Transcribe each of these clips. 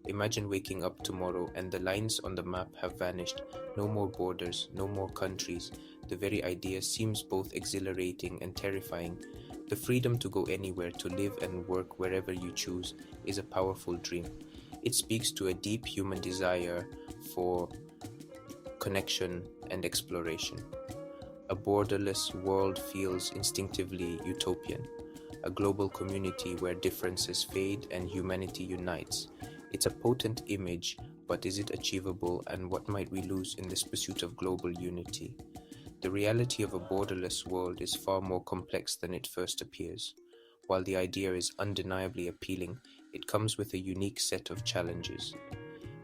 Imagine waking up tomorrow and the lines on the map have vanished. No more borders, no more countries. The very idea seems both exhilarating and terrifying. The freedom to go anywhere, to live and work wherever you choose, is a powerful dream. It speaks to a deep human desire for connection and exploration. A borderless world feels instinctively utopian, a global community where differences fade and humanity unites. It's a potent image, but is it achievable, and what might we lose in this pursuit of global unity? The reality of a borderless world is far more complex than it first appears. While the idea is undeniably appealing, it comes with a unique set of challenges.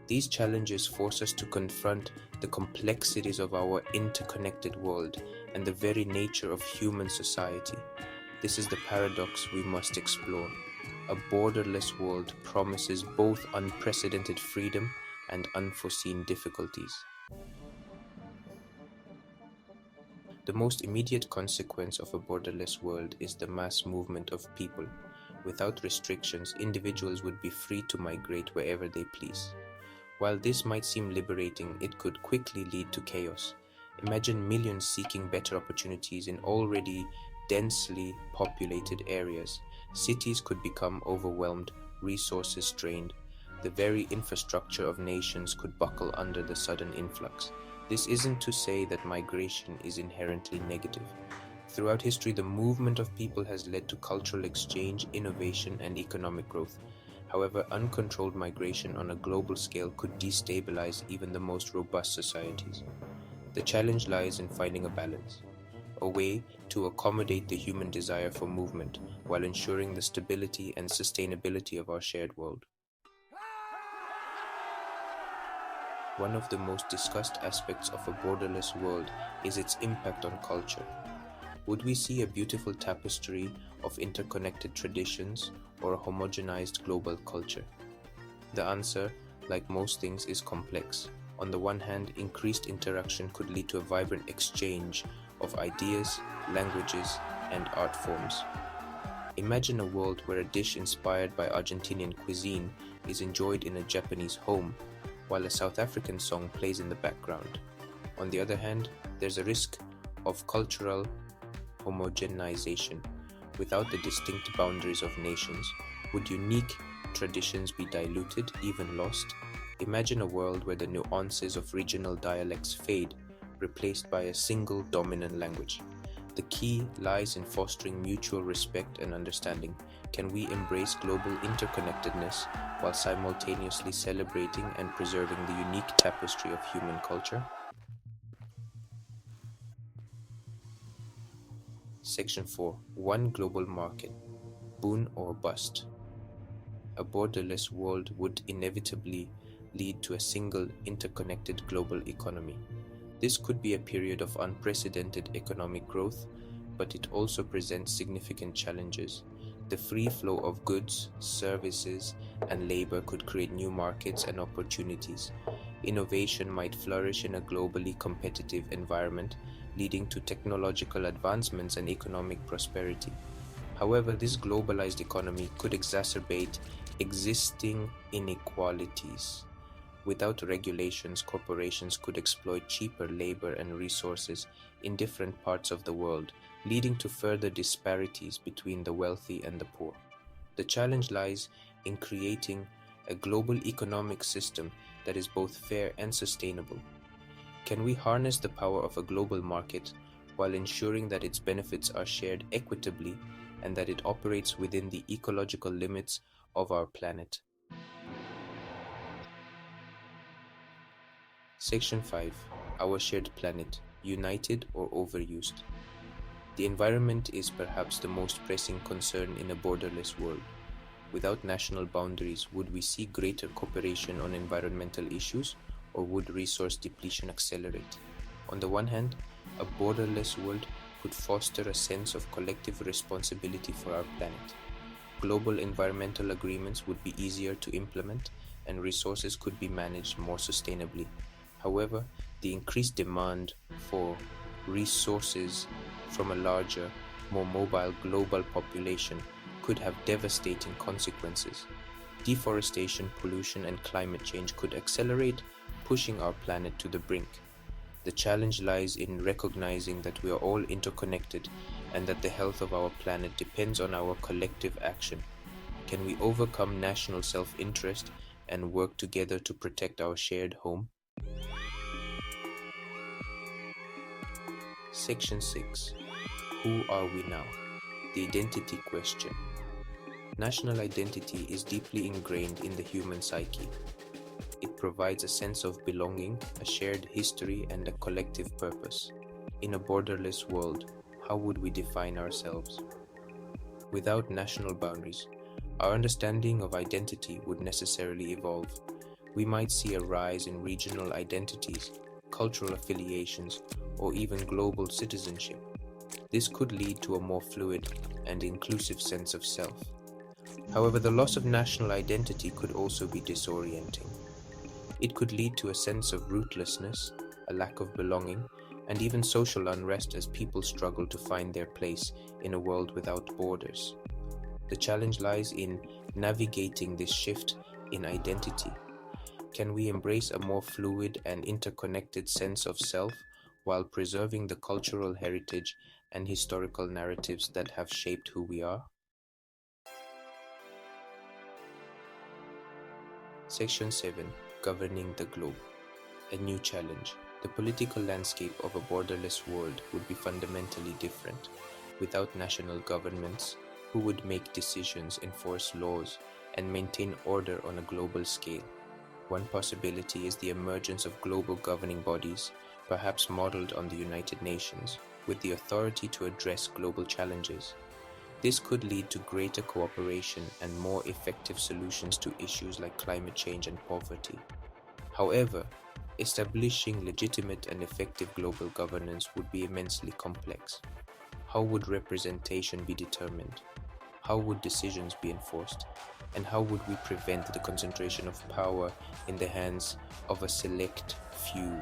These challenges force us to confront the complexities of our interconnected world and the very nature of human society. This is the paradox we must explore. A borderless world promises both unprecedented freedom and unforeseen difficulties. The most immediate consequence of a borderless world is the mass movement of people. Without restrictions, individuals would be free to migrate wherever they please. While this might seem liberating, it could quickly lead to chaos. Imagine millions seeking better opportunities in already densely populated areas. Cities could become overwhelmed, resources strained. The very infrastructure of nations could buckle under the sudden influx. This isn't to say that migration is inherently negative. Throughout history, the movement of people has led to cultural exchange, innovation, and economic growth. However, uncontrolled migration on a global scale could destabilize even the most robust societies. The challenge lies in finding a balance, a way to accommodate the human desire for movement while ensuring the stability and sustainability of our shared world. One of the most discussed aspects of a borderless world is its impact on culture. Would we see a beautiful tapestry of interconnected traditions or a homogenized global culture? The answer, like most things, is complex. On the one hand, increased interaction could lead to a vibrant exchange of ideas, languages, and art forms. Imagine a world where a dish inspired by Argentinian cuisine is enjoyed in a Japanese home, while a South African song plays in the background. On the other hand, there's a risk of cultural homogenization. Without the distinct boundaries of nations, would unique traditions be diluted, even lost? Imagine a world where the nuances of regional dialects fade, replaced by a single dominant language. The key lies in fostering mutual respect and understanding. Can we embrace global interconnectedness while simultaneously celebrating and preserving the unique tapestry of human culture? Section 4. One global market. Boon or bust. A borderless world would inevitably lead to a single interconnected global economy. This could be a period of unprecedented economic growth, but it also presents significant challenges. The free flow of goods, services, and labor could create new markets and opportunities. Innovation might flourish in a globally competitive environment, leading to technological advancements and economic prosperity. However, this globalized economy could exacerbate existing inequalities. Without regulations, corporations could exploit cheaper labor and resources in different parts of the world, leading to further disparities between the wealthy and the poor. The challenge lies in creating a global economic system that is both fair and sustainable. Can we harness the power of a global market while ensuring that its benefits are shared equitably and that it operates within the ecological limits of our planet? Section 5. Our shared planet, united or overused. The environment is perhaps the most pressing concern in a borderless world. Without national boundaries, would we see greater cooperation on environmental issues, or would resource depletion accelerate? On the one hand, a borderless world could foster a sense of collective responsibility for our planet. Global environmental agreements would be easier to implement, and resources could be managed more sustainably. However, the increased demand for resources from a larger, more mobile global population could have devastating consequences. Deforestation, pollution, and climate change could accelerate, pushing our planet to the brink. The challenge lies in recognizing that we are all interconnected and that the health of our planet depends on our collective action. Can we overcome national self-interest and work together to protect our shared home? Section 6. Who are we now? The identity question. National identity is deeply ingrained in the human psyche. It provides a sense of belonging, a shared history, and a collective purpose. In a borderless world, how would we define ourselves? Without national boundaries, our understanding of identity would necessarily evolve. We might see a rise in regional identities, cultural affiliations, or even global citizenship. This could lead to a more fluid and inclusive sense of self. However, the loss of national identity could also be disorienting. It could lead to a sense of rootlessness, a lack of belonging, and even social unrest as people struggle to find their place in a world without borders. The challenge lies in navigating this shift in identity. Can we embrace a more fluid and interconnected sense of self while preserving the cultural heritage and historical narratives that have shaped who we are? Section 7. Governing the Globe. A new challenge. The political landscape of a borderless world would be fundamentally different. Without national governments, who would make decisions, enforce laws, and maintain order on a global scale? One possibility is the emergence of global governing bodies, perhaps modeled on the United Nations, with the authority to address global challenges. This could lead to greater cooperation and more effective solutions to issues like climate change and poverty. However, establishing legitimate and effective global governance would be immensely complex. How would representation be determined? How would decisions be enforced? And how would we prevent the concentration of power in the hands of a select few?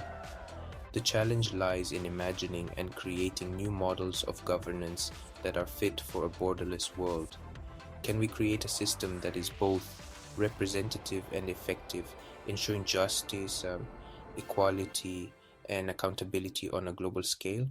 The challenge lies in imagining and creating new models of governance that are fit for a borderless world. Can we create a system that is both representative and effective, ensuring justice, equality, and accountability on a global scale?